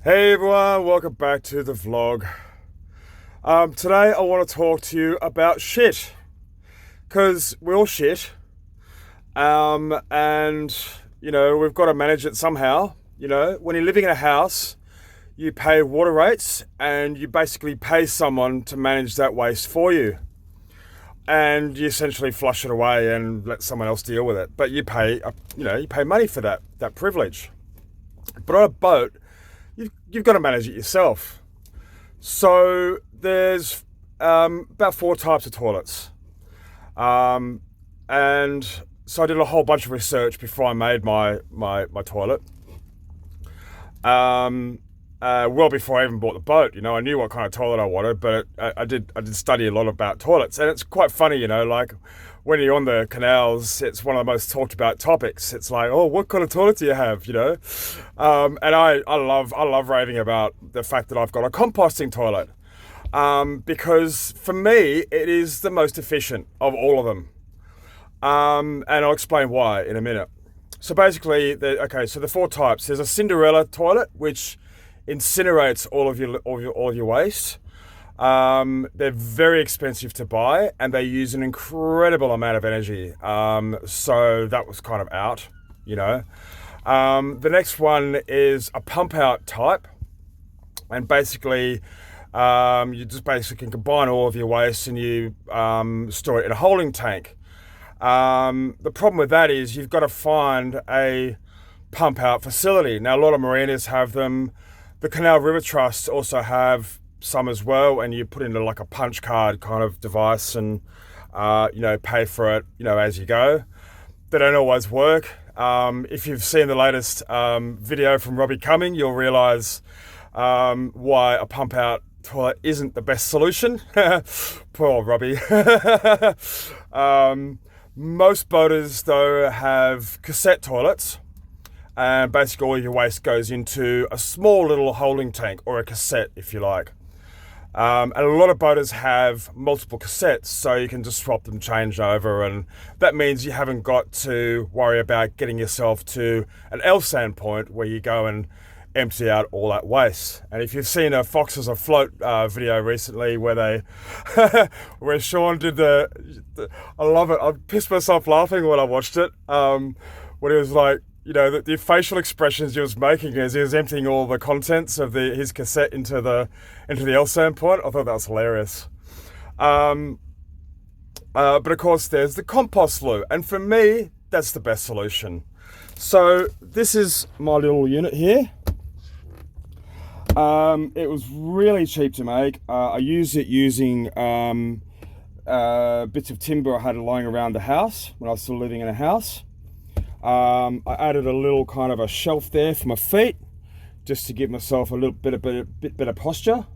Hey everyone, welcome back to the vlog. Today I want to talk to you about shit, because we're all shit, and we've got to manage it somehow. When you're living in a house, you pay water rates, and you basically pay someone to manage that waste for you, and you essentially flush it away and let someone else deal with it. But you pay, you pay money for that privilege. But on a boat, you've got to manage it yourself. So there's about 4 types of toilets. And so I did a whole bunch of research before I made my toilet. Well before I even bought the boat, I knew what kind of toilet I wanted, but I did study a lot about toilets. And it's quite funny, like when you're on the canals, it's one of the most talked about topics. It's like, oh, what kind of toilet do you have, And I love raving about the fact that I've got a composting toilet, because for me, it is the most efficient of all of them. And I'll explain why in a minute. So basically, so the 4 types. There's a Cinderella toilet, which incinerates all of your waste. They're very expensive to buy, and they use an incredible amount of energy. So that was kind of out, The next one is a pump out type, and basically, you just basically combine all of your waste and you store it in a holding tank. The problem with that is you've got to find a pump out facility. Now, a lot of marinas have them. The Canal River Trust also have some as well, and you put in like a punch card kind of device and pay for it as you go. They don't always work. If you've seen the latest video from Robbie Cumming, you'll realize why a pump out toilet isn't the best solution. Poor Robbie. Most boaters though have cassette toilets, and basically all your waste goes into a small little holding tank, or a cassette if you like. And a lot of boaters have multiple cassettes, so you can just swap them, change over, and that means you haven't got to worry about getting yourself to an L-sand point where you go and empty out all that waste. And if you've seen a Foxes Afloat video recently where where Sean did I love it. I pissed myself laughing when I watched it. When he was like, the facial expressions he was making as he was emptying all the contents of his cassette into the L-sand point. I thought that was hilarious. But of course, there's the compost loo, and for me, that's the best solution. So this is my little unit here. It was really cheap to make. I used it using bits of timber I had lying around the house when I was still living in a house. I added a little kind of a shelf there for my feet, just to give myself a little bit better posture.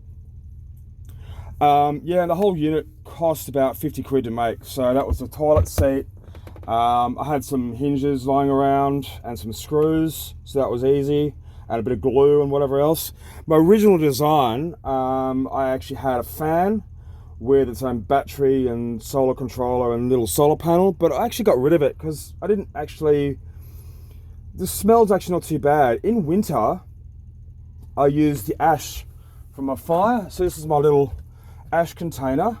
And the whole unit cost about 50 quid to make. So that was the toilet seat. I had some hinges lying around and some screws, so that was easy, and a bit of glue and whatever else. My original design, I actually had a fan with its own battery and solar controller and little solar panel, but I actually got rid of it because the smell's actually not too bad. In winter, I use the ash from my fire. So this is my little ash container.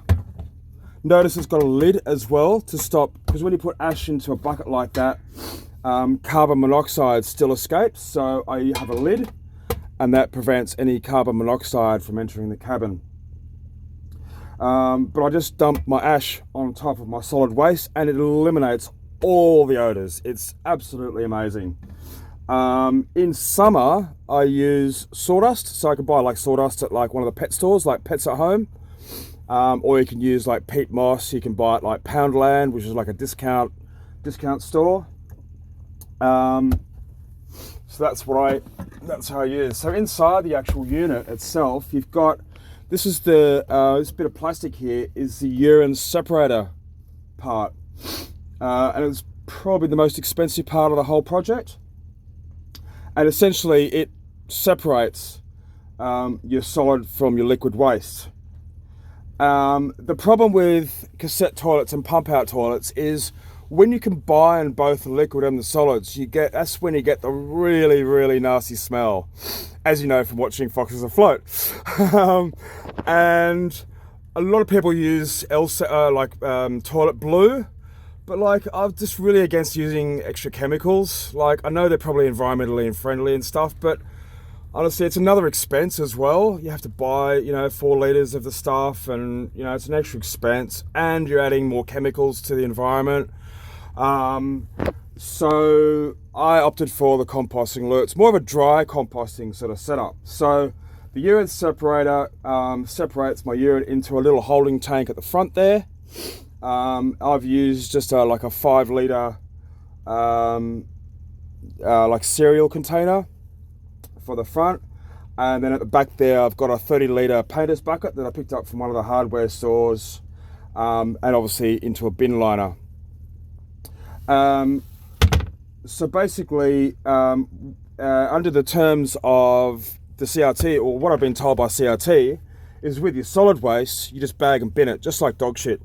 Notice it's got a lid as well to stop, because when you put ash into a bucket like that, carbon monoxide still escapes. So I have a lid, and that prevents any carbon monoxide from entering the cabin. But I just dump my ash on top of my solid waste, and it eliminates all the odors. It's absolutely amazing. In summer, I use sawdust, so I can buy like sawdust at like one of the pet stores, like Pets at Home. Or you can use like peat moss. You can buy it like Poundland, which is like a discount store. So that's how I use. So inside the actual unit itself, you've got, this is this bit of plastic here is the urine separator part, and it's probably the most expensive part of the whole project. And essentially, it separates your solid from your liquid waste. The problem with cassette toilets and pump out toilets is when you combine both the liquid and the solids, that's when you get the really, really nasty smell, as you know from watching foxes afloat. And a lot of people use toilet blue, but like I'm just really against using extra chemicals. Like I know they're probably environmentally friendly and stuff, but honestly, it's another expense as well. You have to buy, 4 liters of the stuff, and it's an extra expense, and you're adding more chemicals to the environment. So I opted for the composting lure. It's more of a dry composting sort of setup. So the urine separator separates my urine into a little holding tank at the front there. I've used just like a 5 liter like cereal container for the front, and then at the back there I've got a 30 litre painter's bucket that I picked up from one of the hardware stores, and obviously into a bin liner. So basically, under the terms of the CRT, or what I've been told by CRT, is with your solid waste, you just bag and bin it, just like dog shit.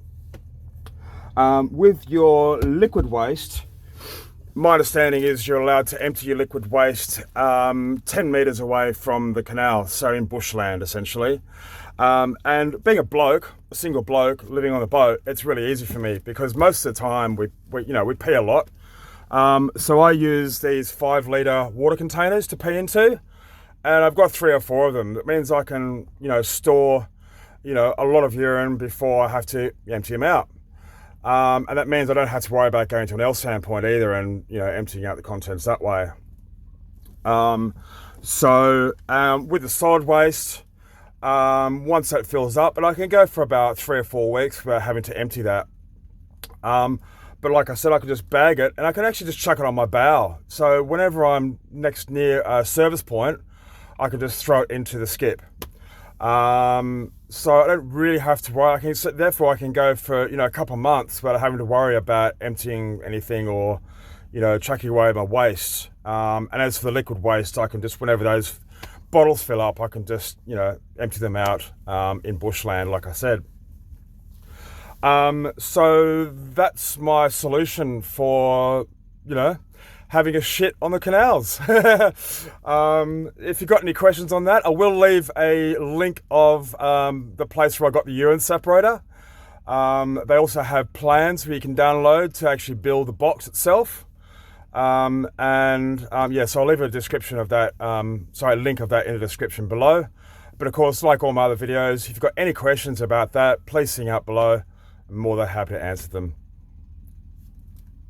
With your liquid waste, my understanding is you're allowed to empty your liquid waste 10 metres away from the canal, so in bushland essentially. And being a single bloke living on the boat, it's really easy for me because most of the time we pee a lot. So I use these 5 litre water containers to pee into, and I've got 3 or 4 of them. That means I can, store, a lot of urine before I have to empty them out. And that means I don't have to worry about going to an L-stand point either and, emptying out the contents that way. So with the solid waste, once that fills up, and I can go for about 3 or 4 weeks without having to empty that. But like I said, I can just bag it, and I can actually just chuck it on my bow. So whenever I'm next near a service point, I can just throw it into the skip. So I don't really have to worry. Therefore I can go for, a couple of months without having to worry about emptying anything or, chucking away my waste. And as for the liquid waste, I can just, whenever those bottles fill up, I can just, empty them out, in bushland, like I said. So that's my solution for, having a shit on the canals. If you've got any questions on that, I will leave a link of the place where I got the urine separator. They also have plans where you can download to actually build the box itself. So I'll leave a description of that, link of that in the description below. But of course, like all my other videos, if you've got any questions about that, please sing out below. I'm more than happy to answer them.